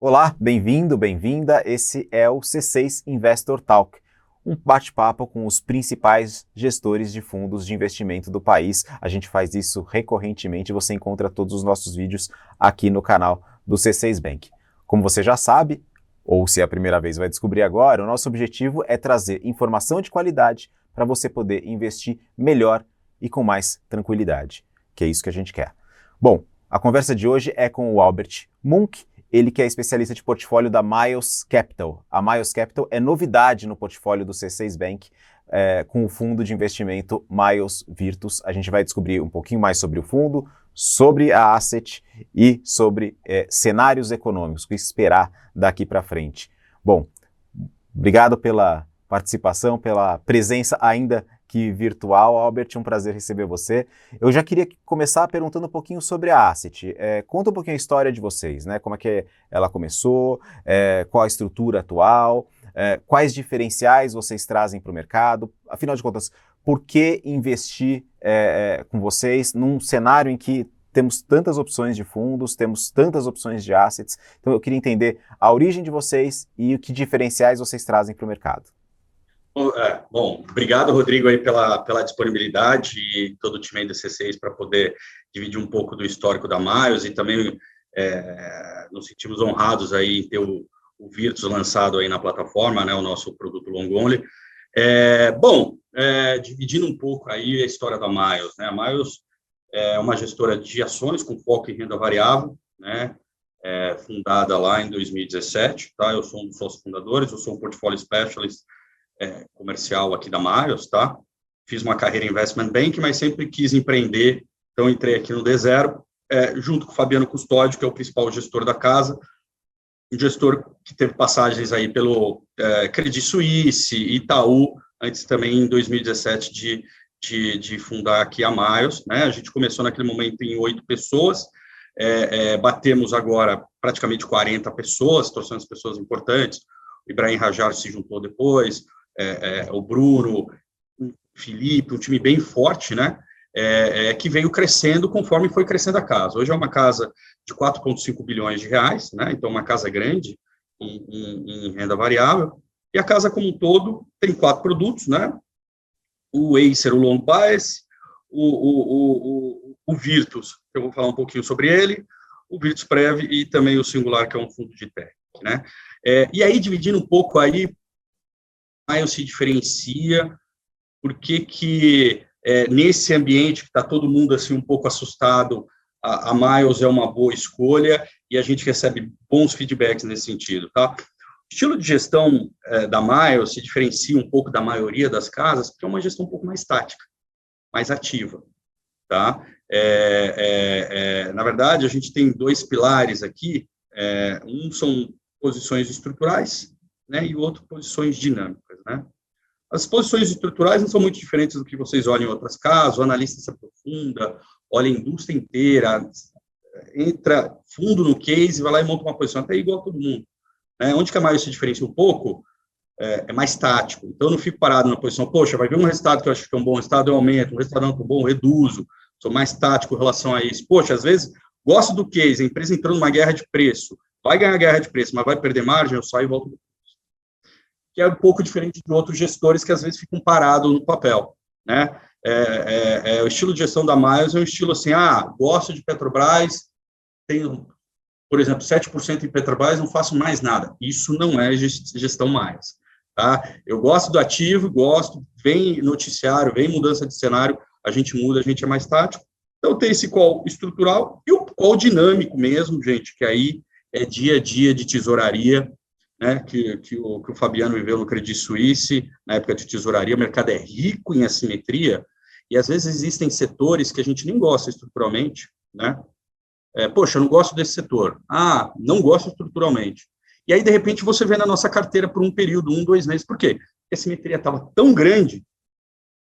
Olá, bem-vindo, bem-vinda. Esse é o C6 Investor Talk, um bate-papo com os principais gestores de fundos de investimento do país. A gente faz isso recorrentemente, você encontra todos os nossos vídeos aqui no canal do C6 Bank. Como você já sabe, ou se é a primeira vez vai descobrir agora, o nosso objetivo é trazer informação de qualidade para você poder investir melhor e com mais tranquilidade, que é isso que a gente quer. Bom, a conversa de hoje é com o Albert Munk, ele que é especialista de portfólio da Miles Capital. A Miles Capital é novidade no portfólio do C6 Bank, com o fundo de investimento Miles Virtus. A gente vai descobrir um pouquinho mais sobre o fundo, sobre a asset e sobre cenários econômicos, o que esperar daqui para frente. Bom, obrigado pela participação, pela presença ainda que virtual. Albert, um prazer receber você. Eu já queria começar perguntando um pouquinho sobre a Asset. Conta um pouquinho a história de vocês, né? Como é que ela começou, qual a estrutura atual, quais diferenciais vocês trazem para o mercado. Afinal de contas, por que investir com vocês num cenário em que temos tantas opções de fundos, temos tantas opções de assets? Então eu queria entender a origem de vocês e o que diferenciais vocês trazem para o mercado. Bom, obrigado, Rodrigo, aí pela disponibilidade e todo o time aí do C6 para poder dividir um pouco do histórico da Miles e também nos sentimos honrados aí em ter o Virtus lançado aí na plataforma, né, o nosso produto long only. Dividindo um pouco aí a história da Miles, né, a Miles é uma gestora de ações com foco em renda variável, né, fundada lá em 2017, tá, eu sou um dos sócios fundadores, eu sou um portfólio specialist comercial aqui da Miles, tá? Fiz uma carreira em investment bank, mas sempre quis empreender, então entrei aqui no D0, junto com o Fabiano Custódio, que é o principal gestor da casa, um gestor que teve passagens aí pelo Credit Suisse, Itaú, antes também em 2017 de fundar aqui a Miles, né? A gente começou naquele momento em 8 pessoas, batemos agora praticamente 40 pessoas, trouxemos pessoas importantes, o Ibrahim Rajar se juntou depois, o Bruno, o Felipe, um time bem forte, né, que veio crescendo conforme foi crescendo a casa. Hoje é uma casa de 4,5 bilhões de reais, né, então uma casa grande em renda variável, e a casa como um todo tem 4 produtos, né, o Acer, o Long Bias, o Virtus, eu vou falar um pouquinho sobre ele, o Virtus Prev e também o Singular, que é um fundo de tech, né, e aí, dividindo um pouco aí, a Miles se diferencia, porque nesse ambiente que está todo mundo assim um pouco assustado, a Miles é uma boa escolha e a gente recebe bons feedbacks nesse sentido, tá? O estilo de gestão da Miles se diferencia um pouco da maioria das casas, porque é uma gestão um pouco mais tática, mais ativa, tá? Na verdade, a gente tem 2 pilares aqui, um são posições estruturais, né, e o outro posições dinâmicas, né. As posições estruturais não são muito diferentes do que vocês olham em outras casas, o analista se aprofunda, olha a indústria inteira, entra fundo no case, vai lá e monta uma posição, até igual a todo mundo, né. Onde que a Maio se diferencia um pouco, é mais tático, então eu não fico parado na posição, poxa, vai vir um resultado que eu acho que é um bom resultado, eu aumento, um resultado não tão bom, eu reduzo, sou mais tático em relação a isso, poxa, às vezes, gosto do case, a empresa entrando numa guerra de preço, vai ganhar guerra de preço, mas vai perder margem, eu saio e volto. Que é um pouco diferente de outros gestores que às vezes ficam parados no papel, né? O estilo de gestão da Miles é um estilo assim, gosto de Petrobras, tenho, por exemplo, 7% em Petrobras, não faço mais nada. Isso não é gestão Miles, tá? Eu gosto do ativo, vem noticiário, vem mudança de cenário, a gente muda, a gente é mais tático. Então, tem esse call estrutural e o call dinâmico mesmo, gente, que aí é dia a dia de tesouraria, né, que o Fabiano viveu no Credit Suisse, na época de tesouraria, o mercado é rico em assimetria, e às vezes existem setores que a gente nem gosta estruturalmente, né, poxa, eu não gosto desse setor, não gosto estruturalmente, e aí, de repente, você vê na nossa carteira por um período, 1, 2 meses, por quê? Porque a assimetria estava tão grande,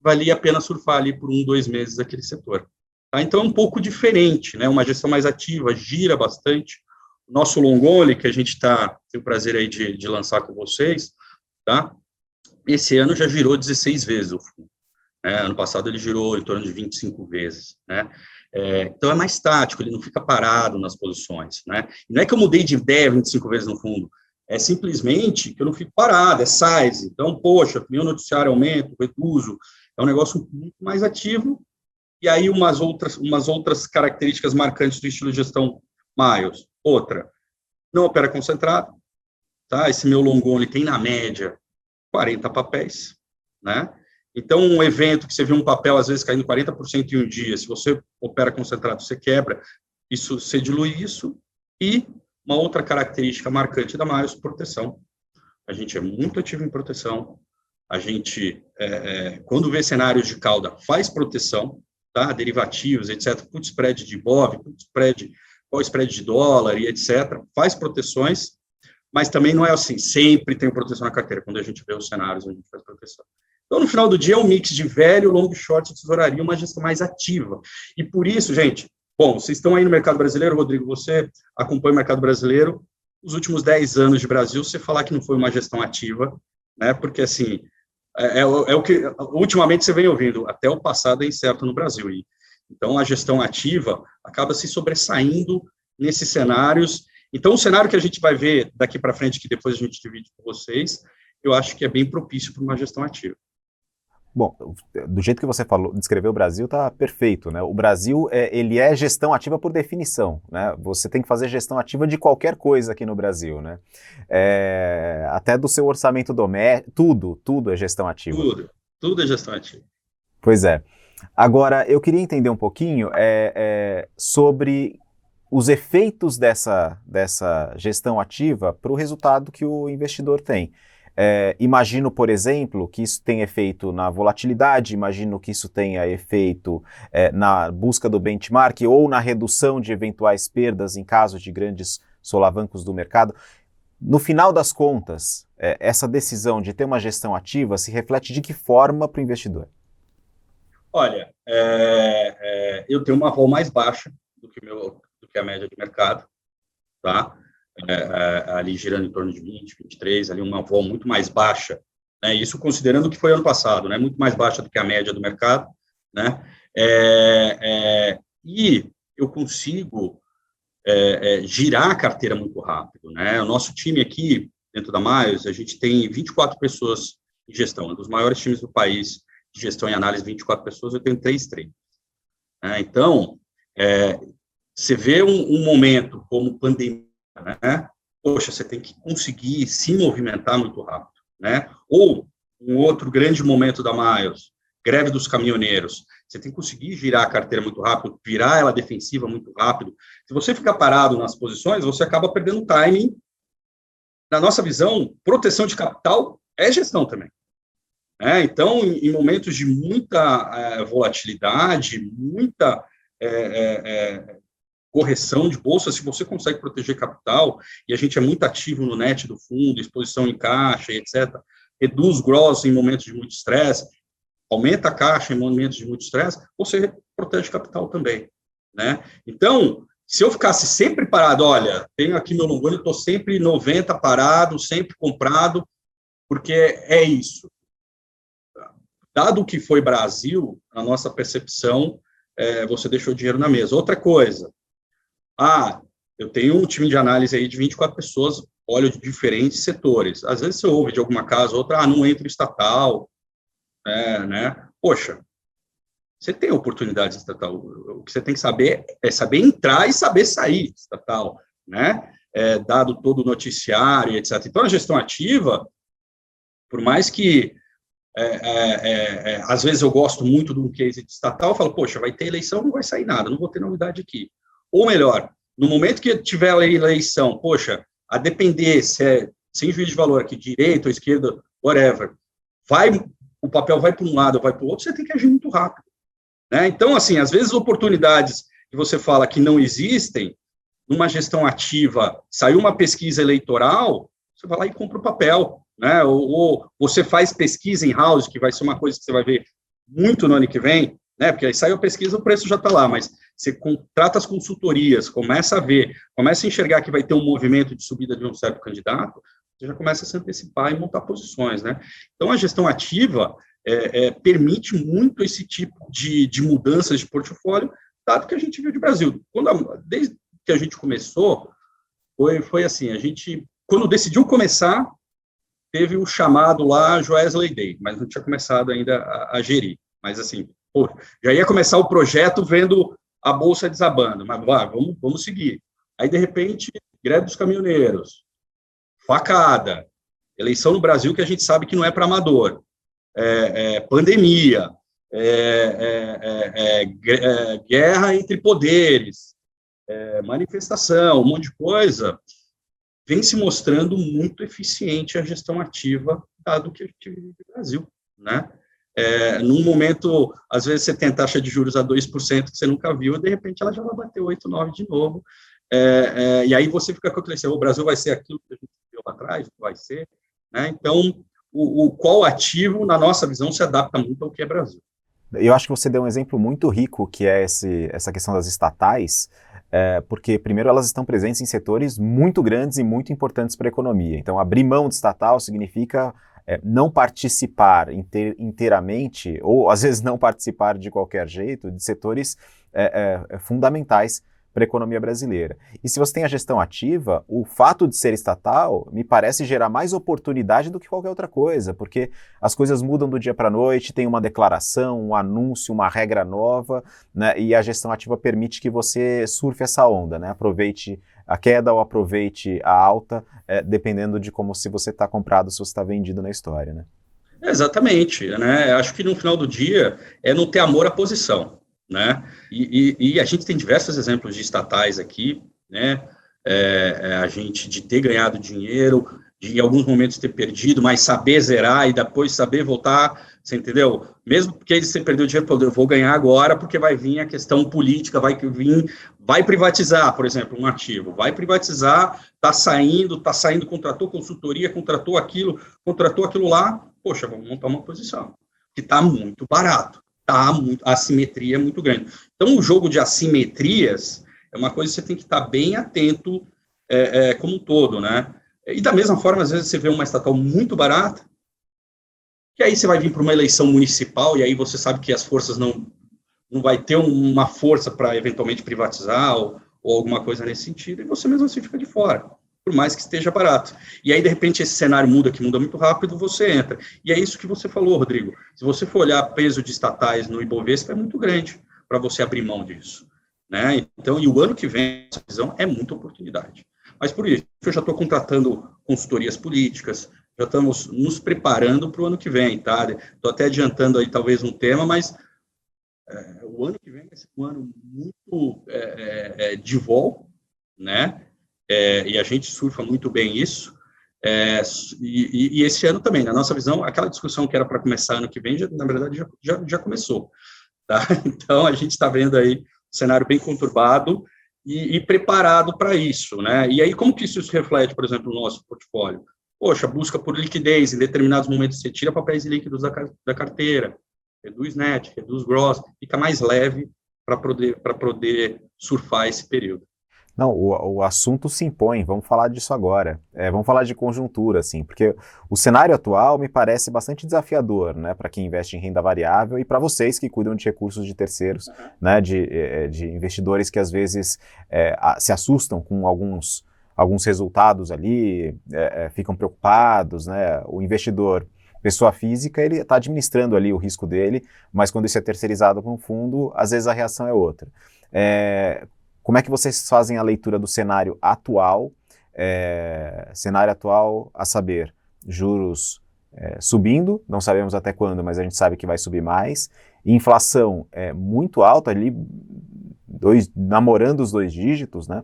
valia a pena surfar ali por 1, 2 meses aquele setor. Tá? Então, é um pouco diferente, né, uma gestão mais ativa, gira bastante. O nosso long only, que a gente tem o prazer aí de lançar com vocês, tá? Esse ano já girou 16 vezes o fundo. Ano passado ele girou em torno de 25 vezes, né? Então, é mais tático, ele não fica parado nas posições, né? E não é que eu mudei de ideia 25 vezes no fundo, é simplesmente que eu não fico parado, é size. Então, poxa, meu noticiário aumento, reduzo, é um negócio muito mais ativo. E aí, umas outras características marcantes do estilo de gestão Miles. Outra, não opera concentrado, tá? Esse meu long only tem, na média, 40 papéis, né? Então, um evento que você vê um papel, às vezes, caindo 40% em um dia, se você opera concentrado, você quebra, isso, você dilui isso. E uma outra característica marcante da Miles, proteção. A gente é muito ativo em proteção. A gente, quando vê cenários de cauda, faz proteção, tá? Derivativos, etc. Put spread de IBOV, qual spread de dólar e etc. Faz proteções, mas também não é assim, sempre tem proteção na carteira. Quando a gente vê os cenários, a gente faz proteção. Então, no final do dia, é um mix de velho, long, short, tesouraria, uma gestão mais ativa. E por isso, gente, bom, vocês estão aí no mercado brasileiro, Rodrigo, você acompanha o mercado brasileiro, os últimos 10 anos de Brasil, você falar que não foi uma gestão ativa, né, porque, assim, é o que, ultimamente, você vem ouvindo, até o passado é incerto no Brasil. E, então, a gestão ativa acaba se sobressaindo nesses cenários. Então, o cenário que a gente vai ver daqui para frente, que depois a gente divide com vocês, eu acho que é bem propício para uma gestão ativa. Bom, do jeito que você falou, descreveu o Brasil, tá perfeito, né? O Brasil, ele é gestão ativa por definição, né? Você tem que fazer gestão ativa de qualquer coisa aqui no Brasil, né? Até do seu orçamento doméstico, tudo é gestão ativa. Tudo é gestão ativa. Pois é. Agora, eu queria entender um pouquinho sobre os efeitos dessa gestão ativa para o resultado que o investidor tem. Imagino, por exemplo, que isso tenha efeito na volatilidade, imagino que isso tenha efeito na busca do benchmark ou na redução de eventuais perdas em caso de grandes solavancos do mercado. No final das contas, essa decisão de ter uma gestão ativa se reflete de que forma para o investidor? Olha, eu tenho uma vol mais baixa do que a média de mercado, tá? Ali girando em torno de 20, 23, ali uma vol muito mais baixa, né? Isso considerando o que foi ano passado, né? Muito mais baixa do que a média do mercado, né? E eu consigo girar a carteira muito rápido, né? O nosso time aqui, dentro da Miles, a gente tem 24 pessoas em gestão, um dos maiores times do país de gestão e análise, 24 pessoas, eu tenho 3 traders. Então, você vê um momento como pandemia, né? Poxa, você tem que conseguir se movimentar muito rápido, né? Ou um outro grande momento da Miles, greve dos caminhoneiros, você tem que conseguir girar a carteira muito rápido, virar ela defensiva muito rápido. Se você ficar parado nas posições, você acaba perdendo timing. Na nossa visão, proteção de capital é gestão também. Então, em momentos de muita volatilidade, muita correção de bolsa, se você consegue proteger capital, e a gente é muito ativo no net do fundo, exposição em caixa, etc., reduz gross em momentos de muito estresse, aumenta a caixa em momentos de muito estresse, você protege capital também, né? Então, se eu ficasse sempre parado, olha, tenho aqui meu long only, estou sempre 90 parado, sempre comprado, porque é isso. Dado o que foi Brasil, a nossa percepção, você deixou dinheiro na mesa. Outra coisa, eu tenho um time de análise aí de 24 pessoas, olho de diferentes setores. Às vezes você ouve de alguma casa, outra, não entra estatal, né? Poxa, você tem oportunidade estatal. O que você tem que saber é saber entrar e saber sair estatal, né? Dado todo o noticiário, etc. Então, a gestão ativa, por mais que às vezes eu gosto muito de um case de estatal, eu falo, poxa, vai ter eleição, não vai sair nada, não vou ter novidade aqui. Ou melhor, no momento que tiver a eleição, poxa, a depender se é sem juízo de valor aqui, direita ou esquerda, whatever, o papel vai para um lado, vai para o outro, você tem que agir muito rápido, né? Então, assim, às vezes oportunidades que você fala que não existem, numa gestão ativa, saiu uma pesquisa eleitoral, você vai lá e compra o papel, né? Ou você faz pesquisa em house, que vai ser uma coisa que você vai ver muito no ano que vem, né? Porque aí saiu a pesquisa, o preço já está lá, mas você contrata as consultorias, começa a ver, começa a enxergar que vai ter um movimento de subida de um certo candidato, você já começa a se antecipar e montar posições, né? Então, a gestão ativa permite muito esse tipo de mudanças de portfólio, dado que a gente viu de Brasil. Desde que a gente começou, foi assim, a gente, quando decidiu começar, teve o chamado lá Joesley Day, mas não tinha começado ainda a gerir. Mas assim, pô, já ia começar o projeto vendo a bolsa desabando, mas vamos seguir. Aí, de repente, greve dos caminhoneiros, facada, eleição no Brasil que a gente sabe que não é para amador, pandemia, guerra entre poderes, manifestação, um monte de coisa, vem se mostrando muito eficiente a gestão ativa, dado que a gente vive no Brasil, né? Num momento, às vezes você tem taxa de juros a 2% que você nunca viu, e de repente ela já vai bater 8, 9 de novo, e aí você fica com aquele assim, o Brasil vai ser aquilo que a gente viu lá atrás, vai ser, né? Então, o qual ativo, na nossa visão, se adapta muito ao que é Brasil. Eu acho que você deu um exemplo muito rico, que é essa questão das estatais, porque, primeiro, elas estão presentes em setores muito grandes e muito importantes para a economia. Então, abrir mão de estatal significa não participar inteiramente, ou às vezes não participar de qualquer jeito, de setores fundamentais para a economia brasileira. E se você tem a gestão ativa, o fato de ser estatal me parece gerar mais oportunidade do que qualquer outra coisa, porque as coisas mudam do dia para a noite, tem uma declaração, um anúncio, uma regra nova, né, e a gestão ativa permite que você surfe essa onda, né, aproveite a queda ou aproveite a alta, dependendo de como se você está comprado, se você está vendido na história, né? Exatamente, né? Acho que no final do dia é não ter amor à posição, né? E a gente tem diversos exemplos de estatais aqui, né? A gente de ter ganhado dinheiro, de em alguns momentos ter perdido, mas saber zerar e depois saber voltar, você entendeu? Mesmo porque você perdeu dinheiro, eu vou ganhar agora, porque vai vir a questão política, vai privatizar, por exemplo, um ativo, vai privatizar, está saindo, contratou consultoria, contratou aquilo lá, poxa, vamos montar uma posição, que está muito barato, a assimetria é muito grande. Então, o jogo de assimetrias é uma coisa que você tem que estar bem atento como um todo, né? E da mesma forma, às vezes você vê uma estatal muito barata, que aí você vai vir para uma eleição municipal, e aí você sabe que as forças não vai ter uma força para eventualmente privatizar ou alguma coisa nesse sentido, e você mesmo assim fica de fora, por mais que esteja barato. E aí, de repente, esse cenário que muda muito rápido, você entra. E é isso que você falou, Rodrigo. Se você for olhar peso de estatais no Ibovespa, é muito grande para você abrir mão disso, né? Então, e o ano que vem, essa visão é muita oportunidade. Mas por isso, eu já estou contratando consultorias políticas, já estamos nos preparando para o ano que vem, tá? Estou até adiantando aí talvez um tema, mas o ano que vem vai ser um ano muito de vol, né? E a gente surfa muito bem isso. E esse ano também, na nossa visão, aquela discussão que era para começar ano que vem, na verdade, já começou. Tá? Então, a gente está vendo aí um cenário bem conturbado e preparado para isso, né? E aí, como que isso se reflete, por exemplo, no nosso portfólio? Poxa, busca por liquidez, em determinados momentos você tira papéis líquidos da carteira, reduz net, reduz gross, fica mais leve para poder surfar esse período. Não, o assunto se impõe, vamos falar disso agora. Vamos falar de conjuntura, assim, porque o cenário atual me parece bastante desafiador, né, para quem investe em renda variável e para vocês que cuidam de recursos de terceiros, né, de investidores que às vezes se assustam com alguns resultados ali, ficam preocupados, né, o investidor, pessoa física, ele está administrando ali o risco dele, mas quando isso é terceirizado para um fundo, às vezes a reação é outra. Como é que vocês fazem a leitura do cenário atual? Cenário atual, a saber, juros subindo, não sabemos até quando, mas a gente sabe que vai subir mais. Inflação muito alta ali, namorando os 2 dígitos, né?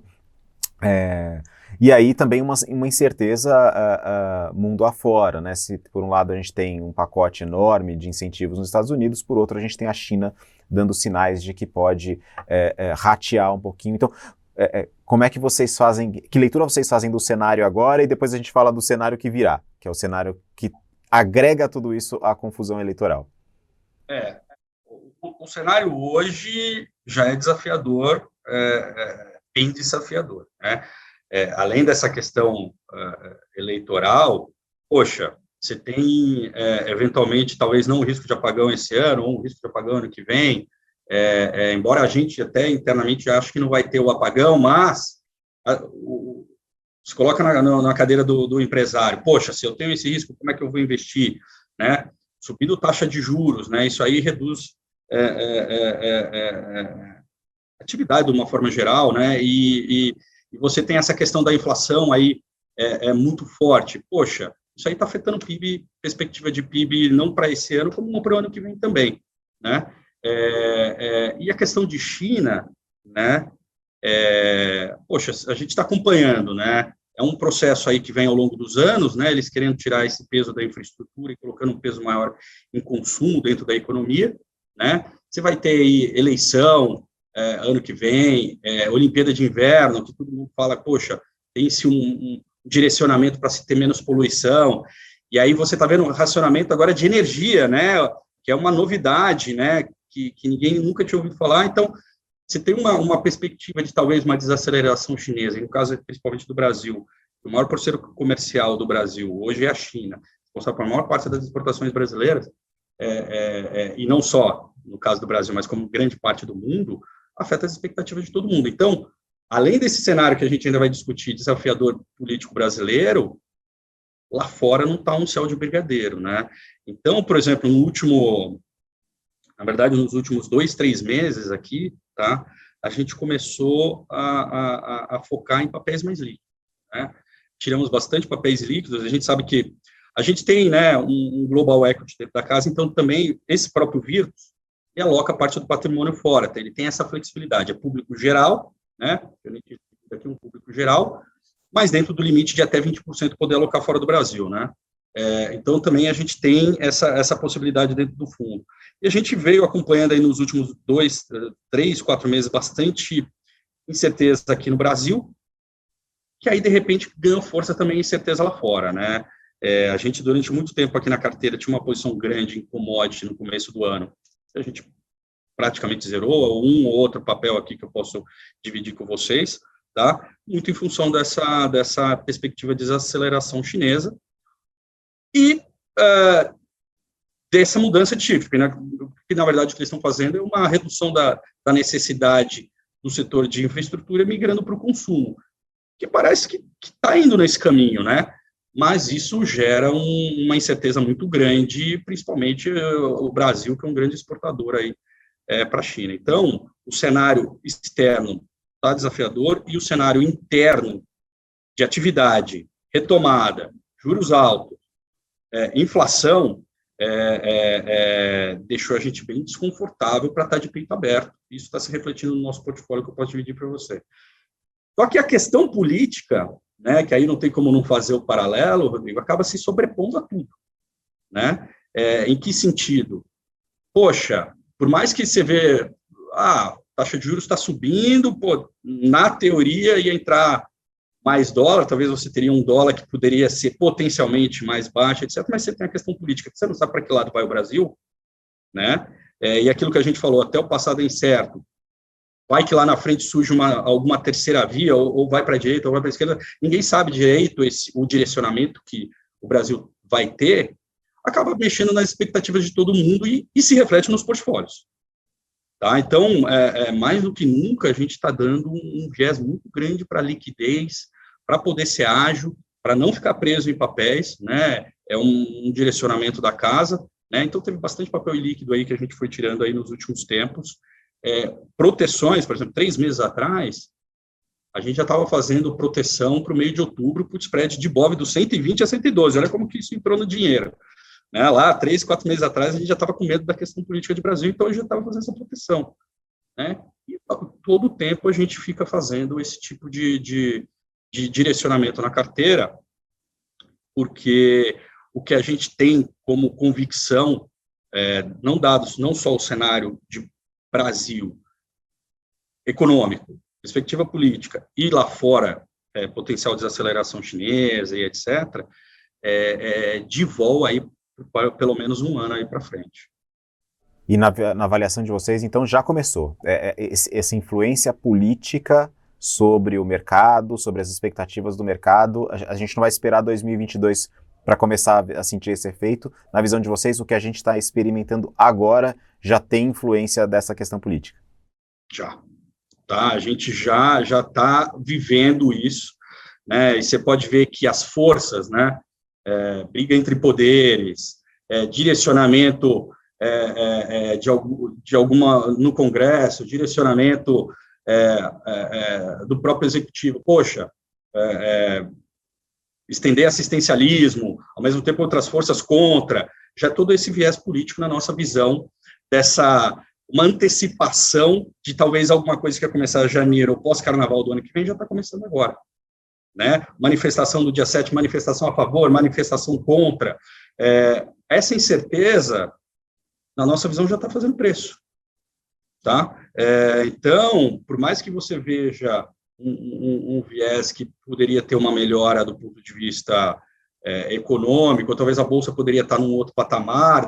E aí também uma incerteza mundo afora, né? Se por um lado a gente tem um pacote enorme de incentivos nos Estados Unidos, por outro a gente tem a China dando sinais de que pode ratear um pouquinho. Então, como é que vocês fazem, que leitura vocês fazem do cenário agora e depois a gente fala do cenário que virá, que é o cenário que agrega tudo isso à confusão eleitoral? O cenário hoje já é desafiador, bem desafiador, né? Além dessa questão eleitoral, poxa, você tem, eventualmente, talvez não um risco de apagão esse ano, ou um risco de apagão ano que vem, embora a gente até internamente ache que não vai ter o apagão, mas se coloca na cadeira do empresário, poxa, se eu tenho esse risco, como é que eu vou investir, né? Subindo taxa de juros, né? Isso aí reduz atividade de uma forma geral, né? E você tem essa questão da inflação aí muito forte. Poxa, isso aí está afetando o PIB, perspectiva de PIB não para esse ano, como para o ano que vem também, né? E a questão de China, né? Poxa, a gente está acompanhando, né? É um processo aí que vem ao longo dos anos, né? Eles querendo tirar esse peso da infraestrutura e colocando um peso maior em consumo dentro da economia, né? Você vai ter aí eleição ano que vem, Olimpíada de Inverno, que todo mundo fala, poxa, tem-se um direcionamento para se ter menos poluição, e aí você está vendo um racionamento agora de energia, né? Que é uma novidade, né? Que ninguém nunca tinha ouvido falar, então você tem uma perspectiva de talvez uma desaceleração chinesa, e no caso principalmente do Brasil, o maior parceiro comercial do Brasil hoje é a China, responsável por a maior parte das exportações brasileiras, e não só no caso do Brasil, mas como grande parte do mundo, afeta as expectativas de todo mundo. Então, além desse cenário que a gente ainda vai discutir, desafiador político brasileiro, lá fora não está um céu de brigadeiro, né? Então, por exemplo, na verdade, nos últimos 2, 3 meses aqui, tá? A gente começou a focar em papéis mais líquidos, né? Tiramos bastante papéis líquidos, a gente sabe que a gente tem, né, um global equity dentro da casa, então também esse próprio Virtus, ele aloca parte do patrimônio fora, tá? Ele tem essa flexibilidade, é público geral, né? Aqui um público geral, mas dentro do limite de até 20% poder alocar fora do Brasil, né? Então, também a gente tem essa possibilidade dentro do fundo. E a gente veio acompanhando aí nos últimos 2, 3, 4 meses bastante incerteza aqui no Brasil, que aí, de repente, ganhou força também incerteza lá fora, né? A gente, durante muito tempo aqui na carteira, tinha uma posição grande em commodity no começo do ano. A gente praticamente zerou, um ou outro papel aqui que eu posso dividir com vocês, tá? Muito em função dessa perspectiva de desaceleração chinesa e dessa mudança de shift, né? Que, na verdade, o que eles estão fazendo é uma redução da necessidade do setor de infraestrutura migrando para o consumo, que parece que está indo nesse caminho, né? Mas isso gera uma incerteza muito grande, principalmente o Brasil, que é um grande exportador aí para a China. Então, o cenário externo está desafiador e o cenário interno de atividade, retomada, juros altos, inflação, deixou a gente bem desconfortável para estar de peito aberto. Isso está se refletindo no nosso portfólio, que eu posso dividir para você. Só que a questão política, né, que aí não tem como não fazer o paralelo, Rodrigo, acaba se sobrepondo a tudo, né? Em que sentido? Poxa, por mais que você vê, a taxa de juros está subindo, pô, na teoria ia entrar mais dólar, talvez você teria um dólar que poderia ser potencialmente mais baixo, etc., mas você tem a questão política, você não sabe para que lado vai o Brasil, né? E aquilo que a gente falou, até o passado é incerto, vai que lá na frente surge alguma terceira via, ou vai para a direita, ou vai para a esquerda, ninguém sabe direito o direcionamento que o Brasil vai ter, acaba mexendo nas expectativas de todo mundo e se reflete nos portfólios. Tá? Então, mais do que nunca, a gente está dando um viés muito grande para liquidez, para poder ser ágil, para não ficar preso em papéis, né? É um direcionamento da casa, né? Então, teve bastante papel líquido aí que a gente foi tirando aí nos últimos tempos. Proteções, por exemplo, 3 meses atrás, a gente já estava fazendo proteção para o meio de outubro para o spread de BOV do 120 a 112. Olha como que isso entrou no dinheiro. Né, lá, 3, 4 meses atrás, a gente já estava com medo da questão política de Brasil, então a gente já estava fazendo essa proteção. Né? E todo o tempo a gente fica fazendo esse tipo de direcionamento na carteira, porque o que a gente tem como convicção, não dados não só o cenário de Brasil econômico, perspectiva política, e lá fora, potencial desaceleração chinesa e etc., de vol aí pelo menos um ano aí para frente. E na avaliação de vocês, então, já começou essa influência política sobre o mercado, sobre as expectativas do mercado. A gente não vai esperar 2022 para começar a sentir esse efeito? Na visão de vocês, o que a gente está experimentando agora já tem influência dessa questão política? Já. Tá? A gente já está vivendo isso, né? E você pode ver que as forças, né? Briga entre poderes, direcionamento de alguma no Congresso, direcionamento do próprio executivo. Poxa, estender assistencialismo, ao mesmo tempo outras forças contra, já todo esse viés político na nossa visão dessa uma antecipação de talvez alguma coisa que ia começar em janeiro ou pós-carnaval do ano que vem já está começando agora. Né? Manifestação do dia 7, manifestação a favor, manifestação contra. Essa incerteza, na nossa visão, já está fazendo preço. Tá? Então, por mais que você veja um viés que poderia ter uma melhora do ponto de vista econômico, ou talvez a Bolsa poderia estar num outro patamar,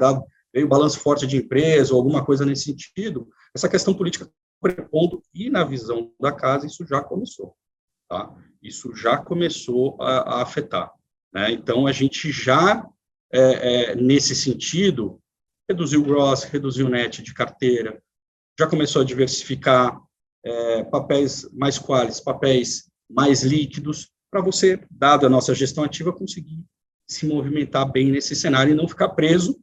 veio balanço forte de empresa, ou alguma coisa nesse sentido, essa questão política prepondo, e na visão da casa, isso já começou. Tá? Isso já começou a afetar. Né? Então, a gente já, nesse sentido, reduziu o gross, reduziu o net de carteira, já começou a diversificar papéis mais quales, papéis mais líquidos, para você, dado a nossa gestão ativa, conseguir se movimentar bem nesse cenário e não ficar preso,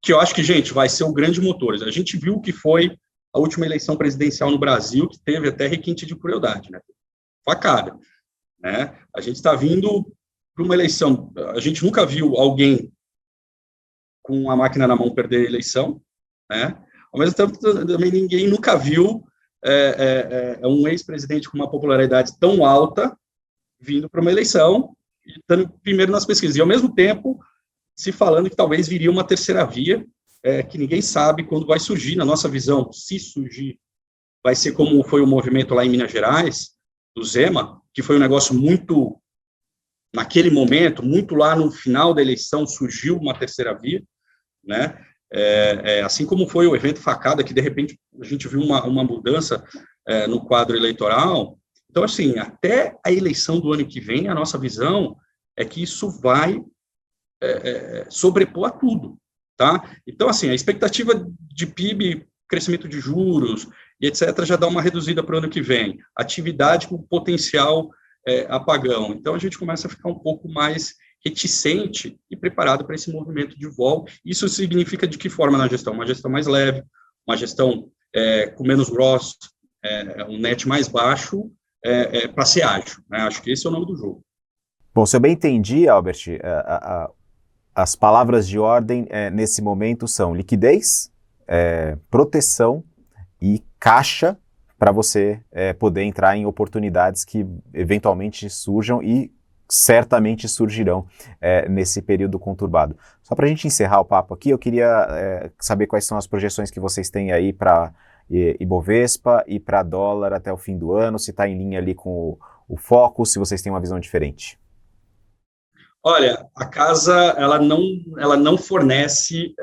que eu acho que, gente, vai ser o grande motor. A gente viu que foi a última eleição presidencial no Brasil, que teve até requinte de crueldade, né? Facada, né? A gente está vindo para uma eleição, a gente nunca viu alguém com a máquina na mão perder a eleição, né? Ao mesmo tempo, também ninguém nunca viu um ex-presidente com uma popularidade tão alta vindo para uma eleição e estando primeiro nas pesquisas. E, ao mesmo tempo, se falando que talvez viria uma terceira via, que ninguém sabe quando vai surgir. Na nossa visão, se surgir, vai ser como foi o movimento lá em Minas Gerais, do Zema, que foi um negócio muito, naquele momento, muito lá no final da eleição, surgiu uma terceira via, né? Assim como foi o evento Facada, que de repente a gente viu uma mudança no quadro eleitoral. Então, assim, até a eleição do ano que vem, a nossa visão é que isso vai sobrepor a tudo, tá? Então, assim, a expectativa de PIB, crescimento de juros e etc., já dá uma reduzida para o ano que vem. Atividade com potencial apagão. Então, a gente começa a ficar um pouco mais reticente e preparado para esse movimento de vol. Isso significa de que forma na gestão? Uma gestão mais leve, uma gestão com menos gross, um net mais baixo, para ser ágil, né? Acho que esse é o nome do jogo. Bom, se eu bem entendi, Albert, as palavras de ordem nesse momento são liquidez, proteção e caixa para você poder entrar em oportunidades que eventualmente surjam e certamente surgirão nesse período conturbado. Só para a gente encerrar o papo aqui, eu queria saber quais são as projeções que vocês têm aí para Ibovespa e para dólar até o fim do ano, se está em linha ali com o foco, se vocês têm uma visão diferente. Olha, a casa ela não fornece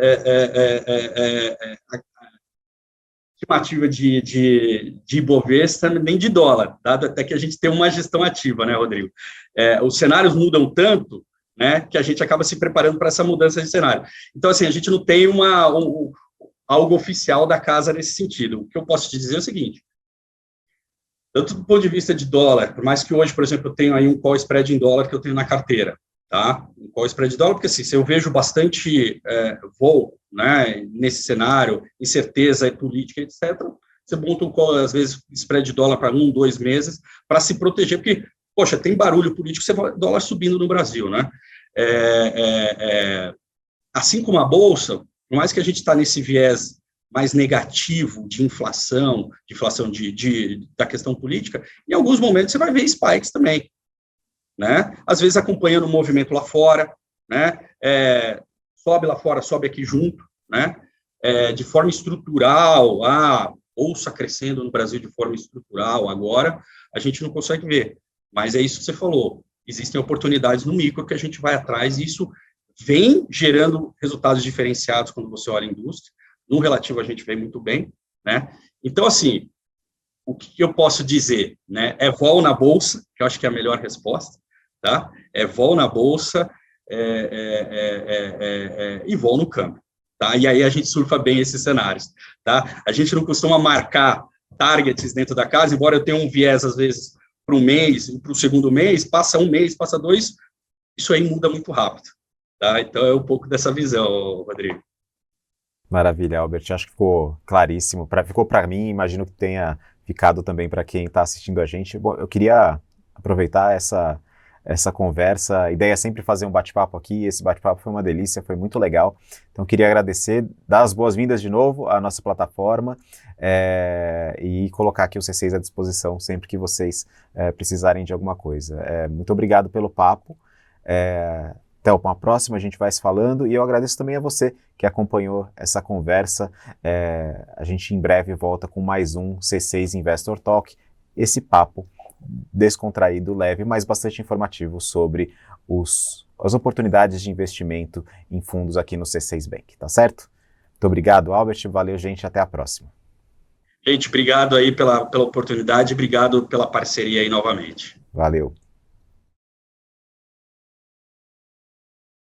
estimativa de Ibovespa nem de dólar, dado até que a gente tem uma gestão ativa, né, Rodrigo? Os cenários mudam tanto, né, que a gente acaba se preparando para essa mudança de cenário. Então, assim, a gente não tem algo oficial da casa nesse sentido. O que eu posso te dizer é o seguinte: tanto do ponto de vista de dólar, por mais que hoje, por exemplo, eu tenho aí um call spread em dólar que eu tenho na carteira, tá? Um call spread de dólar, porque assim, se eu vejo bastante voo, né, nesse cenário, incerteza política, etc., você monta um call, às vezes, spread de dólar para 1, 2 meses, para se proteger, porque, poxa, tem barulho político, você vai dólar subindo no Brasil, né? Assim como a Bolsa, por mais que a gente está nesse viés mais negativo de inflação da questão política, em alguns momentos você vai ver spikes também, né? Às vezes acompanhando o movimento lá fora, né? Sobe lá fora, sobe aqui junto, né? De forma estrutural, a bolsa crescendo no Brasil de forma estrutural agora, a gente não consegue ver. Mas é isso que você falou, existem oportunidades no micro que a gente vai atrás, e isso vem gerando resultados diferenciados quando você olha a indústria. No relativo, a gente vem muito bem, né? Então, assim, o que eu posso dizer, né? Vol na bolsa, que eu acho que é a melhor resposta, tá? Vol na bolsa, e vou no câmbio. Tá? E aí a gente surfa bem esses cenários. Tá? A gente não costuma marcar targets dentro da casa, embora eu tenha um viés, às vezes, para um mês, para o segundo mês, passa um mês, passa dois, isso aí muda muito rápido. Tá? Então, é um pouco dessa visão, Rodrigo. Maravilha, Albert. Acho que ficou claríssimo. Ficou para mim, imagino que tenha ficado também para quem está assistindo a gente. Bom, eu queria aproveitar essa conversa. A ideia é sempre fazer um bate-papo aqui. Esse bate-papo foi uma delícia, foi muito legal. Então, queria agradecer, dar as boas-vindas de novo à nossa plataforma e colocar aqui o C6 à disposição sempre que vocês precisarem de alguma coisa. Muito obrigado pelo papo. Até uma próxima, a gente vai se falando, e eu agradeço também a você que acompanhou essa conversa. A gente em breve volta com mais um C6 Investor Talk, esse papo descontraído, leve, mas bastante informativo sobre as oportunidades de investimento em fundos aqui no C6 Bank, tá certo? Muito obrigado, Albert, valeu, gente, até a próxima. Gente, obrigado aí pela oportunidade, obrigado pela parceria aí novamente. Valeu.